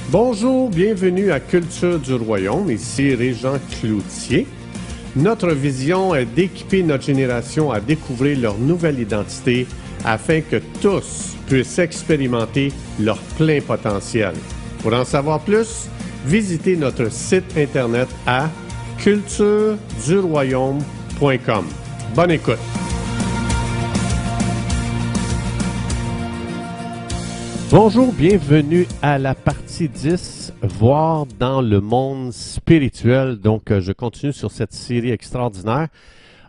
Bonjour, bienvenue à Culture du Royaume, ici Régent Cloutier. Notre vision est d'équiper notre génération à découvrir leur nouvelle identité afin que tous puissent expérimenter leur plein potentiel. Pour en savoir plus, visitez notre site internet à cultureduroyaume.com. Bonne écoute! Bonjour, bienvenue à la partie 10, voir dans le monde spirituel. Donc, je continue sur cette série extraordinaire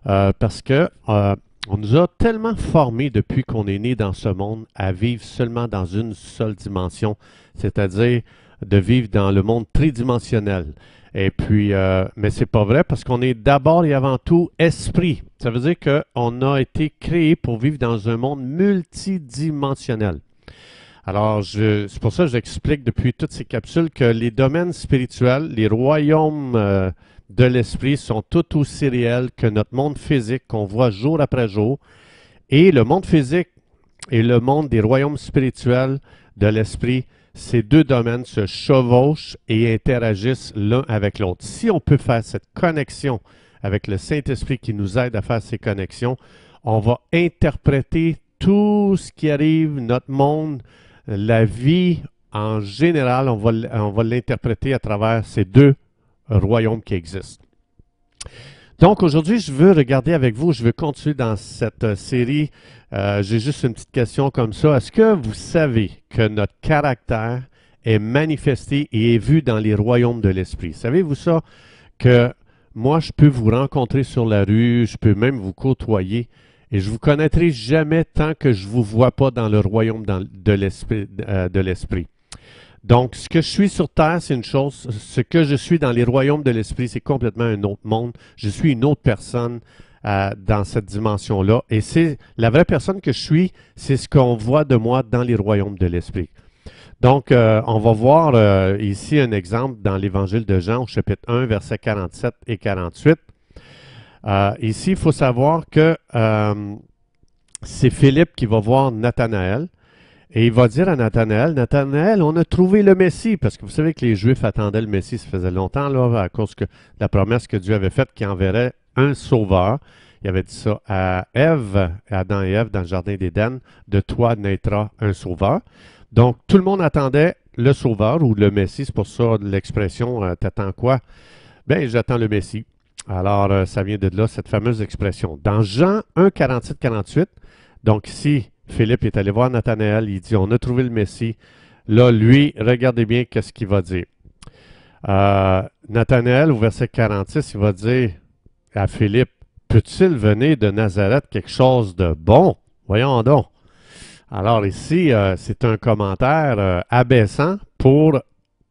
parce que on nous a tellement formés depuis qu'on est né dans ce monde à vivre seulement dans une seule dimension, c'est-à-dire de vivre dans le monde tridimensionnel. Et puis, mais c'est pas vrai parce qu'on est d'abord et avant tout esprit. Ça veut dire qu'on a été créé pour vivre dans un monde multidimensionnel. Alors, c'est pour ça que j'explique depuis toutes ces capsules que les domaines spirituels, les royaumes de l'esprit sont tout aussi réels que notre monde physique qu'on voit jour après jour. Et le monde physique et le monde des royaumes spirituels de l'esprit, ces deux domaines se chevauchent et interagissent l'un avec l'autre. Si on peut faire cette connexion avec le Saint-Esprit qui nous aide à faire ces connexions, on va interpréter tout ce qui arrive, notre monde, la vie en général, on va l'interpréter à travers ces deux royaumes qui existent. Donc aujourd'hui, je veux regarder avec vous, je veux continuer dans cette série. J'ai juste une petite question comme ça. Est-ce que vous savez que notre caractère est manifesté et est vu dans les royaumes de l'esprit? Savez-vous ça? Que moi, je peux vous rencontrer sur la rue, je peux même vous côtoyer, et je ne vous connaîtrai jamais tant que je ne vous vois pas dans le royaume de l'esprit. Donc, ce que je suis sur terre, c'est une chose. Ce que je suis dans les royaumes de l'esprit, c'est complètement un autre monde. Je suis une autre personne dans cette dimension-là. Et c'est la vraie personne que je suis, c'est ce qu'on voit de moi dans les royaumes de l'esprit. Donc, on va voir ici un exemple dans l'Évangile de Jean, au chapitre 1, versets 47 et 48. Ici, il faut savoir que c'est Philippe qui va voir Nathanaël et il va dire à Nathanaël, Nathanaël, on a trouvé le Messie, parce que vous savez que les Juifs attendaient le Messie, ça faisait longtemps, là, à cause de la promesse que Dieu avait faite qu'il enverrait un sauveur. Il avait dit ça à Ève, à Adam et Ève, dans le jardin d'Éden, de toi naîtra un sauveur. Donc, tout le monde attendait le sauveur ou le Messie, c'est pour ça l'expression t'attends quoi? Bien, j'attends le Messie. Alors, ça vient de là, cette fameuse expression. Dans Jean 1, 47-48, donc ici, Philippe est allé voir Nathanaël, il dit, on a trouvé le Messie. Là, lui, regardez bien qu'est-ce qu'il va dire. Nathanaël, au verset 46, il va dire à Philippe, peut-il venir de Nazareth quelque chose de bon? Voyons donc. Alors ici, c'est un commentaire abaissant pour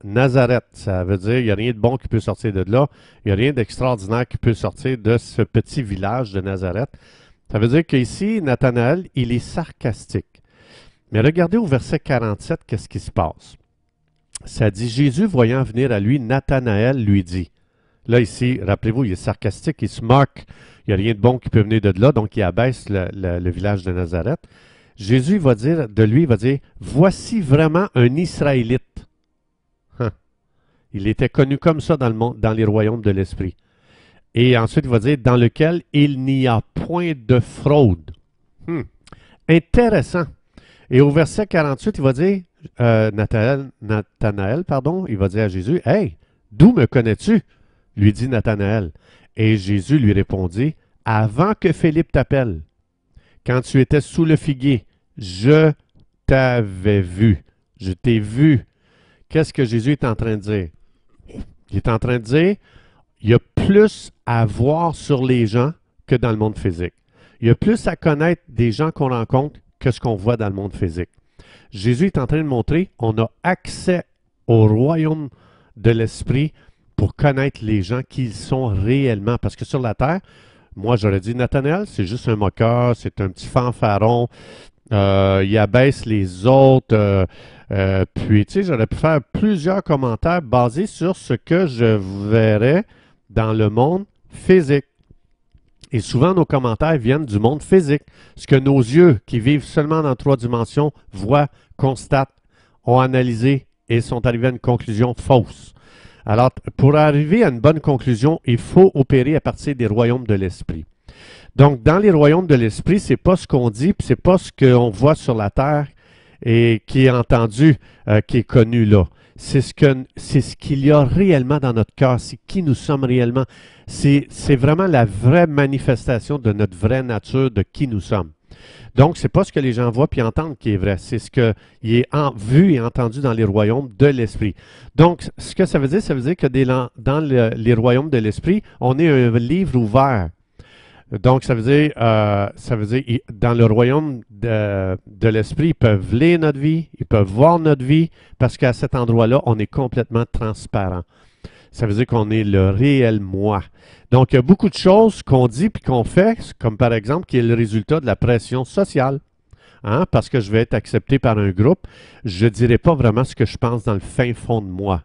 Nazareth. Ça veut dire qu'il n'y a rien de bon qui peut sortir de là. Il n'y a rien d'extraordinaire qui peut sortir de ce petit village de Nazareth. Ça veut dire qu'ici, Nathanaël, il est sarcastique. Mais regardez au verset 47, qu'est-ce qui se passe? Ça dit, Jésus, voyant venir à lui, Nathanaël lui dit. Là, ici, rappelez-vous, il est sarcastique, il se moque. Il n'y a rien de bon qui peut venir de là, donc il abaisse le village de Nazareth. Jésus va dire, de lui, il va dire, voici vraiment un Israélite. Il était connu comme ça dans le monde, dans les royaumes de l'esprit. Et ensuite, il va dire, dans lequel il n'y a point de fraude. Intéressant. Et au verset 48, il va dire, Nathanaël, il va dire à Jésus, hey, d'où me connais-tu? Lui dit Nathanaël. Et Jésus lui répondit, avant que Philippe t'appelle, quand tu étais sous le figuier, je t'avais vu. Je t'ai vu. Qu'est-ce que Jésus est en train de dire? Il est en train de dire, il y a plus à voir sur les gens que dans le monde physique. Il y a plus à connaître des gens qu'on rencontre que ce qu'on voit dans le monde physique. Jésus est en train de montrer, on a accès au royaume de l'esprit pour connaître les gens qui ils sont réellement. Parce que sur la terre, moi j'aurais dit, Nathanaël, c'est juste un moqueur, c'est un petit fanfaron, il abaisse les autres. Puis, tu sais, j'aurais pu faire plusieurs commentaires basés sur ce que je verrais dans le monde physique. Et souvent, nos commentaires viennent du monde physique. Ce que nos yeux, qui vivent seulement dans 3 dimensions, voient, constatent, ont analysé et sont arrivés à une conclusion fausse. Alors, pour arriver à une bonne conclusion, il faut opérer à partir des royaumes de l'esprit. Donc, dans les royaumes de l'esprit, c'est pas ce qu'on dit, puis c'est pas ce qu'on voit sur la terre et qui est entendu, qui est connu là. C'est ce qu'il y a réellement dans notre cœur, c'est qui nous sommes réellement. C'est vraiment la vraie manifestation de notre vraie nature, de qui nous sommes. Donc, c'est pas ce que les gens voient puis entendent qui est vrai, c'est ce qui est vu et entendu dans les royaumes de l'esprit. Donc, ce que ça veut dire que dans les royaumes de l'esprit, on est un livre ouvert. Donc, ça veut dire, dans le royaume de l'esprit, ils peuvent lire notre vie, ils peuvent voir notre vie, parce qu'à cet endroit-là, on est complètement transparent. Ça veut dire qu'on est le réel moi. Donc, il y a beaucoup de choses qu'on dit puis qu'on fait, comme par exemple, qui est le résultat de la pression sociale. Hein? Parce que je vais être accepté par un groupe, je ne dirai pas vraiment ce que je pense dans le fin fond de moi.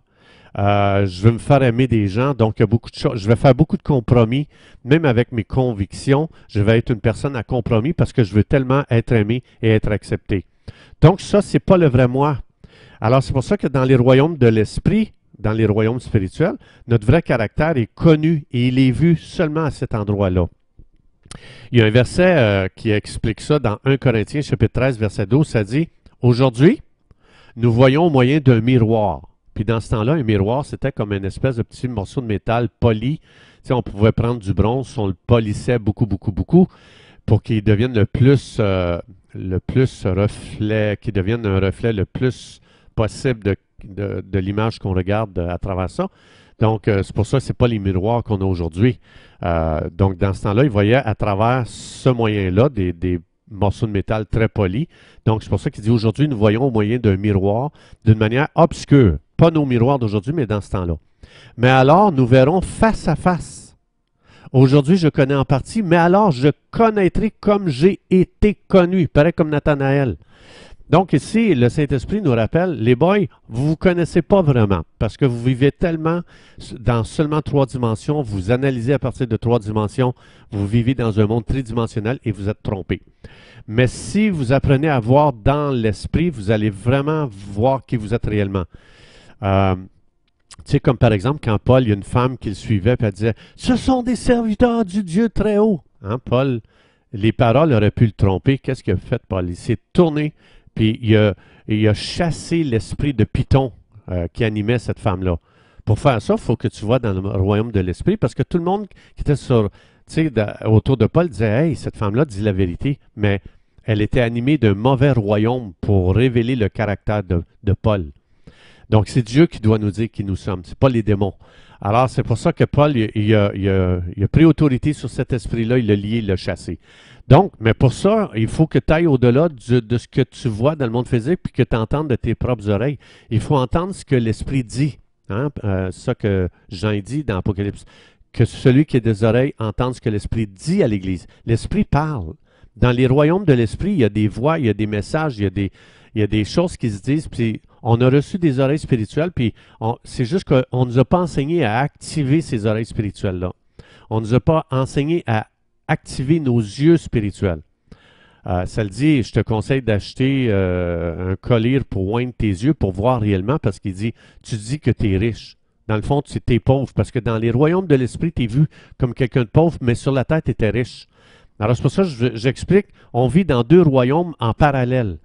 Je veux me faire aimer des gens, donc il y a beaucoup de choses. Je vais faire beaucoup de compromis, même avec mes convictions. Je vais être une personne à compromis parce que je veux tellement être aimé et être accepté. Donc ça, c'est pas le vrai moi. Alors c'est pour ça que dans les royaumes de l'esprit, dans les royaumes spirituels, notre vrai caractère est connu et il est vu seulement à cet endroit-là. Il y a un verset qui explique ça dans 1 Corinthiens chapitre 13, verset 12, ça dit « Aujourd'hui, nous voyons au moyen d'un miroir. » Puis dans ce temps-là, un miroir, c'était comme une espèce de petit morceau de métal poli. Tu sais, on pouvait prendre du bronze, on le polissait beaucoup, beaucoup, beaucoup pour qu'il devienne le plus reflet, qu'il devienne un reflet le plus possible de l'image qu'on regarde à travers ça. Donc, c'est pour ça que ce n'est pas les miroirs qu'on a aujourd'hui. Donc, dans ce temps-là, ils voyaient à travers ce moyen-là des morceaux de métal très polis. Donc, c'est pour ça qu'il dit aujourd'hui, nous voyons au moyen d'un miroir d'une manière obscure. Pas nos miroirs d'aujourd'hui, mais dans ce temps-là. Mais alors, nous verrons face à face. Aujourd'hui, je connais en partie, mais alors je connaîtrai comme j'ai été connu. Pareil comme Nathanaël. Donc ici, le Saint-Esprit nous rappelle, les boys, vous ne vous connaissez pas vraiment parce que vous vivez tellement dans seulement 3 dimensions, vous analysez à partir de 3 dimensions, vous vivez dans un monde tridimensionnel et vous êtes trompé. Mais si vous apprenez à voir dans l'esprit, vous allez vraiment voir qui vous êtes réellement. Tu sais, comme par exemple, quand Paul, il y a une femme qui le suivait, puis elle disait « Ce sont des serviteurs du Dieu très haut. » Hein, Paul, les paroles auraient pu le tromper. Qu'est-ce qu'il a fait, Paul? Il s'est tourné, puis il a chassé l'esprit de Python qui animait cette femme-là. Pour faire ça, il faut que tu vois dans le royaume de l'esprit, parce que tout le monde qui était autour de Paul disait « Hey, cette femme-là dit la vérité. » Mais elle était animée d'un mauvais royaume pour révéler le caractère de Paul. Donc, c'est Dieu qui doit nous dire qui nous sommes, ce n'est pas les démons. Alors, c'est pour ça que Paul, il a pris autorité sur cet esprit-là, il l'a lié, il l'a chassé. Donc, mais pour ça, il faut que tu ailles au-delà de ce que tu vois dans le monde physique, puis que tu entendes de tes propres oreilles. Il faut entendre ce que l'esprit dit. Hein? Ça que Jean dit dans l'Apocalypse. Que celui qui a des oreilles entende ce que l'esprit dit à l'Église. L'esprit parle. Dans les royaumes de l'esprit, il y a des voix, il y a des messages, il y a des choses qui se disent, puis on a reçu des oreilles spirituelles, puis c'est juste qu'on ne nous a pas enseigné à activer ces oreilles spirituelles-là. On ne nous a pas enseigné à activer nos yeux spirituels. Ça le dit, je te conseille d'acheter un collier pour oindre tes yeux pour voir réellement, parce qu'il dit, tu dis que tu es riche. Dans le fond, tu es pauvre, parce que dans les royaumes de l'esprit, tu es vu comme quelqu'un de pauvre, mais sur la terre, tu étais riche. Alors, c'est pour ça que j'explique, on vit dans 2 royaumes en parallèle.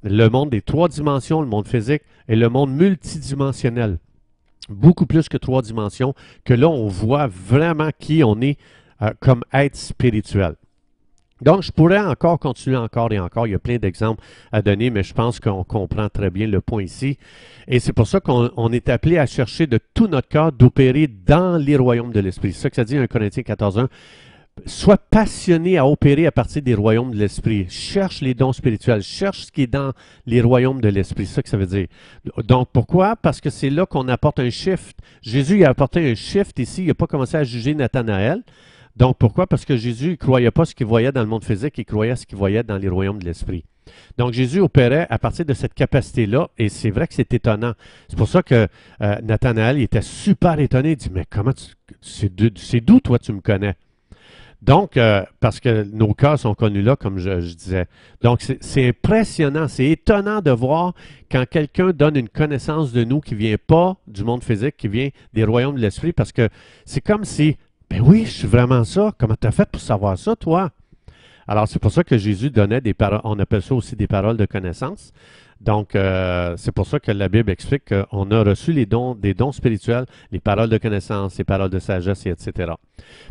Le monde des 3 dimensions, le monde physique, et le monde multidimensionnel. Beaucoup plus que 3 dimensions, que là, on voit vraiment qui on est comme être spirituel. Donc, je pourrais encore continuer encore et encore. Il y a plein d'exemples à donner, mais je pense qu'on comprend très bien le point ici. Et c'est pour ça qu'on est appelé à chercher de tout notre cœur d'opérer dans les royaumes de l'esprit. C'est ça que ça dit 1 Corinthiens 14:1. Sois passionné à opérer à partir des royaumes de l'esprit. Cherche les dons spirituels. Cherche ce qui est dans les royaumes de l'esprit. C'est ça que ça veut dire. Donc, pourquoi? Parce que c'est là qu'on apporte un shift. Jésus a apporté un shift ici. Il n'a pas commencé à juger Nathanaël. Donc, pourquoi? Parce que Jésus ne croyait pas ce qu'il voyait dans le monde physique. Il croyait ce qu'il voyait dans les royaumes de l'esprit. Donc, Jésus opérait à partir de cette capacité-là. Et c'est vrai que c'est étonnant. C'est pour ça que Nathanaël était super étonné. Il dit, mais comment c'est d'où toi tu me connais? Donc, parce que nos cœurs sont connus là, comme je disais. Donc, c'est impressionnant, c'est étonnant de voir quand quelqu'un donne une connaissance de nous qui ne vient pas du monde physique, qui vient des royaumes de l'esprit, parce que c'est comme si, ben oui, je suis vraiment ça. Comment tu as fait pour savoir ça, toi? Alors, c'est pour ça que Jésus donnait des paroles, on appelle ça aussi des paroles de connaissance. Donc, c'est pour ça que la Bible explique qu'on a reçu des dons spirituels, les paroles de connaissance, les paroles de sagesse, etc.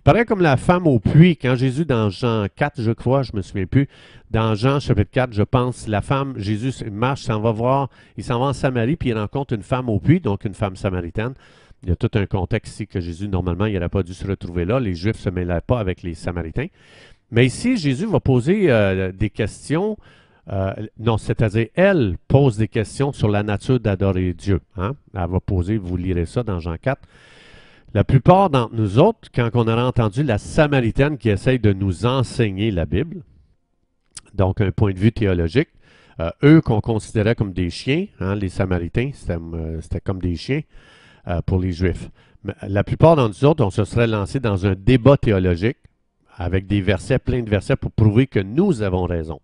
Pareil comme la femme au puits, quand Jésus, dans Jean 4, je crois, je me souviens plus, dans Jean chapitre 4, je pense, la femme, Jésus marche, s'en va voir, il s'en va en Samarie, puis il rencontre une femme au puits, donc une femme samaritaine. Il y a tout un contexte ici que Jésus, normalement, il n'aurait pas dû se retrouver là. Les Juifs ne se mêlaient pas avec les Samaritains. Mais ici, Jésus va poser des questions. Non, c'est-à-dire, elle pose des questions sur la nature d'adorer Dieu. Hein? Elle va poser, vous lirez ça dans Jean 4. La plupart d'entre nous autres, quand on aura entendu la Samaritaine qui essaye de nous enseigner la Bible, donc un point de vue théologique, eux qu'on considérait comme des chiens, hein, les Samaritains, c'était comme des chiens pour les Juifs. Mais la plupart d'entre nous autres, on se serait lancé dans un débat théologique avec des versets, plein de versets pour prouver que nous avons raison.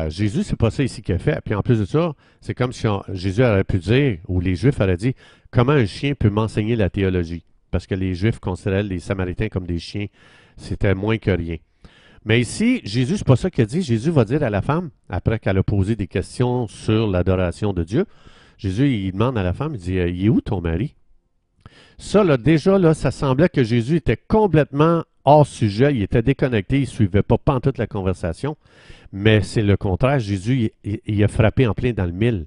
Jésus, c'est pas ça ici qu'il a fait. Puis en plus de ça, c'est comme si Jésus aurait pu dire, ou les Juifs auraient dit, comment un chien peut m'enseigner la théologie? Parce que les Juifs considéraient les Samaritains comme des chiens. C'était moins que rien. Mais ici, Jésus, c'est pas ça qu'il a dit. Jésus va dire à la femme, après qu'elle a posé des questions sur l'adoration de Dieu, Jésus, il demande à la femme, il dit, il est où ton mari? Ça, là, déjà, là, ça semblait que Jésus était complètement hors sujet, il était déconnecté, il ne suivait pas en toute la conversation. Mais c'est le contraire, Jésus, il a frappé en plein dans le mille.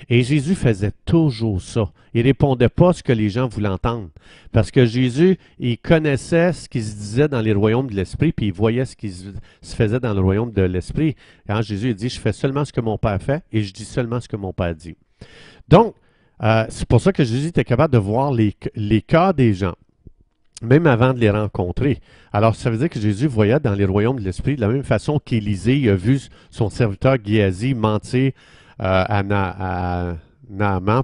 Et Jésus faisait toujours ça. Il ne répondait pas à ce que les gens voulaient entendre. Parce que Jésus, il connaissait ce qui se disait dans les royaumes de l'Esprit, puis il voyait ce qui se faisait dans le royaume de l'Esprit. Quand Jésus il dit, je fais seulement ce que mon Père fait, et je dis seulement ce que mon Père dit. Donc, c'est pour ça que Jésus était capable de voir les cœurs des gens, même avant de les rencontrer. Alors, ça veut dire que Jésus voyait dans les royaumes de l'Esprit de la même façon qu'Élisée a vu son serviteur Géasi mentir à Naaman,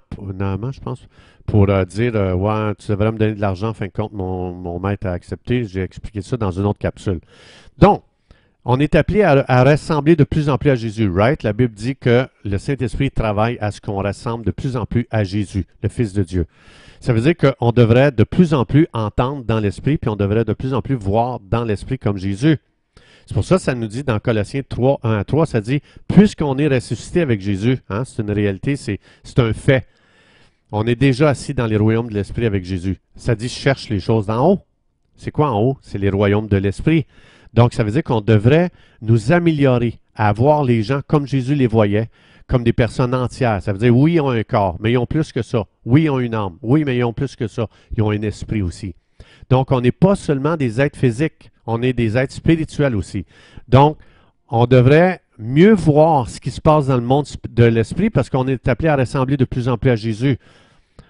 je pense, pour dire ouais, tu devrais me donner de l'argent, en fin de compte, mon maître a accepté. J'ai expliqué ça dans une autre capsule. Donc, on est appelé à ressembler de plus en plus à Jésus, right? La Bible dit que le Saint-Esprit travaille à ce qu'on ressemble de plus en plus à Jésus, le Fils de Dieu. Ça veut dire qu'on devrait de plus en plus entendre dans l'Esprit, puis on devrait de plus en plus voir dans l'Esprit comme Jésus. C'est pour ça que ça nous dit dans Colossiens 3, 1 à 3, ça dit, puisqu'on est ressuscité avec Jésus, hein, c'est une réalité, c'est un fait. On est déjà assis dans les royaumes de l'Esprit avec Jésus. Ça dit, cherche les choses d'en haut. C'est quoi en haut? C'est les royaumes de l'Esprit. Donc, ça veut dire qu'on devrait nous améliorer à voir les gens comme Jésus les voyait, comme des personnes entières. Ça veut dire, oui, ils ont un corps, mais ils ont plus que ça. Oui, ils ont une âme. Oui, mais ils ont plus que ça. Ils ont un esprit aussi. Donc, on n'est pas seulement des êtres physiques, on est des êtres spirituels aussi. Donc, on devrait mieux voir ce qui se passe dans le monde de l'esprit parce qu'on est appelé à ressembler de plus en plus à Jésus.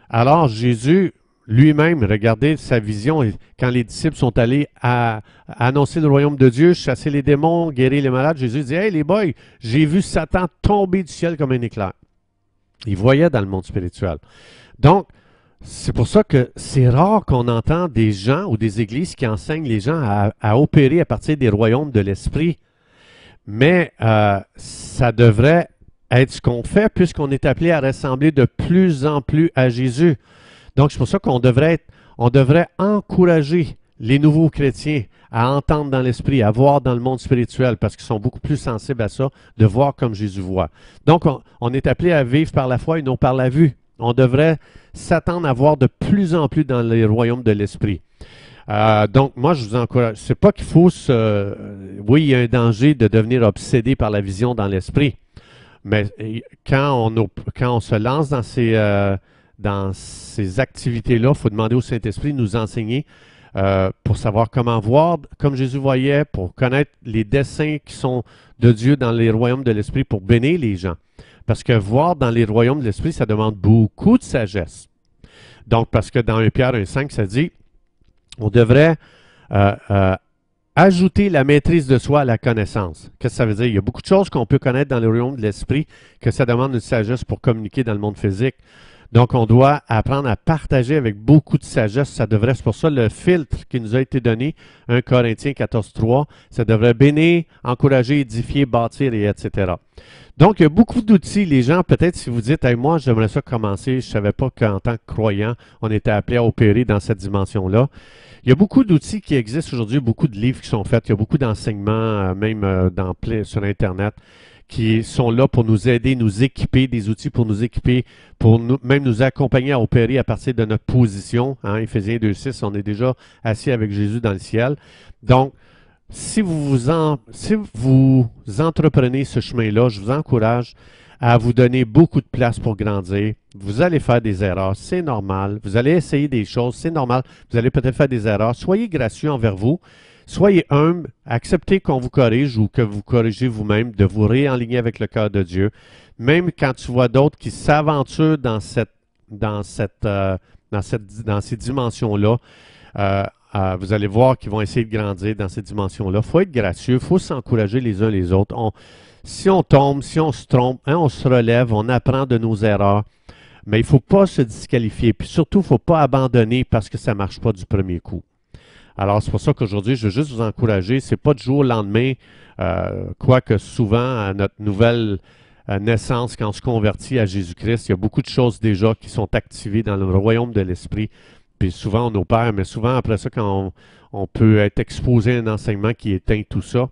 Alors, Jésus lui-même, regardez sa vision, quand les disciples sont allés à annoncer le royaume de Dieu, chasser les démons, guérir les malades, Jésus dit, « Hey les boys, j'ai vu Satan tomber du ciel comme un éclair. » Il voyait dans le monde spirituel. Donc, c'est pour ça que c'est rare qu'on entend des gens ou des églises qui enseignent les gens à opérer à partir des royaumes de l'esprit. Mais ça devrait être ce qu'on fait puisqu'on est appelé à ressembler de plus en plus à Jésus. Donc, c'est pour ça qu'on devrait encourager les nouveaux chrétiens à entendre dans l'esprit, à voir dans le monde spirituel, parce qu'ils sont beaucoup plus sensibles à ça, de voir comme Jésus voit. Donc, on est appelé à vivre par la foi et non par la vue. On devrait s'attendre à voir de plus en plus dans les royaumes de l'esprit. Donc, moi, je vous encourage. C'est pas qu'il faut oui, il y a un danger de devenir obsédé par la vision dans l'esprit, mais quand on se lance dans ces activités-là, il faut demander au Saint-Esprit de nous enseigner pour savoir comment voir comme Jésus voyait, pour connaître les desseins qui sont de Dieu dans les royaumes de l'Esprit pour bénir les gens. Parce que voir dans les royaumes de l'Esprit, ça demande beaucoup de sagesse. Donc, parce que dans 1 Pierre 1,5, ça dit, on devrait ajouter la maîtrise de soi à la connaissance. Qu'est-ce que ça veut dire? Il y a beaucoup de choses qu'on peut connaître dans les royaumes de l'Esprit, que ça demande une sagesse pour communiquer dans le monde physique. Donc, on doit apprendre à partager avec beaucoup de sagesse. C'est pour ça le filtre qui nous a été donné, 1 Corinthiens 14.3, ça devrait bénir, encourager, édifier, bâtir, et etc. Donc, il y a beaucoup d'outils. Les gens, peut-être, si vous dites, hey, moi, j'aimerais ça commencer, je ne savais pas qu'en tant que croyant, on était appelé à opérer dans cette dimension-là. Il y a beaucoup d'outils qui existent aujourd'hui, beaucoup de livres qui sont faits, il y a beaucoup d'enseignements, même sur Internet, qui sont là pour nous aider, nous équiper, des outils pour nous équiper, pour même nous accompagner à opérer à partir de notre position. Hein, Éphésiens 2.6, on est déjà assis avec Jésus dans le ciel. Donc, si vous entreprenez ce chemin-là, je vous encourage à vous donner beaucoup de place pour grandir. Vous allez faire des erreurs, c'est normal. Vous allez essayer des choses, c'est normal. Vous allez peut-être faire des erreurs. Soyez gracieux envers vous. Soyez humble, acceptez qu'on vous corrige ou que vous corrigez vous-même, de vous réaligner avec le cœur de Dieu. Même quand tu vois d'autres qui s'aventurent dans ces dimensions-là, vous allez voir qu'ils vont essayer de grandir dans ces dimensions-là. Il faut être gracieux, il faut s'encourager les uns les autres. Si on tombe, si on se trompe, hein, on se relève, on apprend de nos erreurs. Mais il ne faut pas se disqualifier. Puis surtout, il ne faut pas abandonner parce que ça ne marche pas du premier coup. Alors, c'est pour ça qu'aujourd'hui, je veux juste vous encourager. Ce n'est pas du jour au lendemain, quoique souvent, à notre nouvelle naissance, quand on se convertit à Jésus-Christ, il y a beaucoup de choses déjà qui sont activées dans le royaume de l'Esprit. Puis souvent, on opère, mais souvent, après ça, quand on peut être exposé à un enseignement qui éteint tout ça.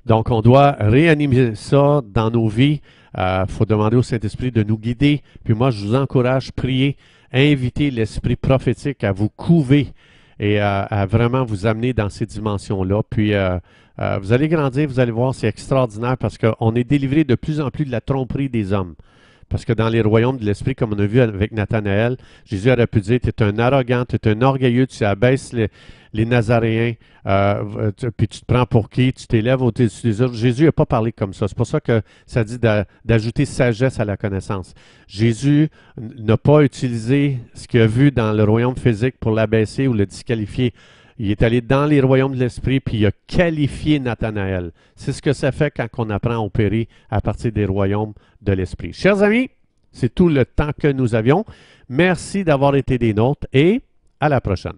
Donc, on doit réanimer ça dans nos vies. Il faut demander au Saint-Esprit de nous guider. Puis moi, je vous encourage, prier, inviter l'Esprit prophétique à vous couver et à vraiment vous amener dans ces dimensions-là. Puis, vous allez grandir, vous allez voir, c'est extraordinaire parce qu'on est délivré de plus en plus de la tromperie des hommes. Parce que dans les royaumes de l'Esprit, comme on a vu avec Nathanaël, Jésus aurait pu dire, tu es un arrogant, tu es un orgueilleux, tu abaisses les Nazaréens, puis tu te prends pour qui, tu t'élèves au-dessus des autres. Jésus n'a pas parlé comme ça. C'est pour ça que ça dit d'ajouter sagesse à la connaissance. Jésus n'a pas utilisé ce qu'il a vu dans le royaume physique pour l'abaisser ou le disqualifier. Il est allé dans les royaumes de l'Esprit, puis il a qualifié Nathanaël. C'est ce que ça fait quand on apprend à opérer à partir des royaumes de l'Esprit. Chers amis, c'est tout le temps que nous avions. Merci d'avoir été des nôtres et à la prochaine.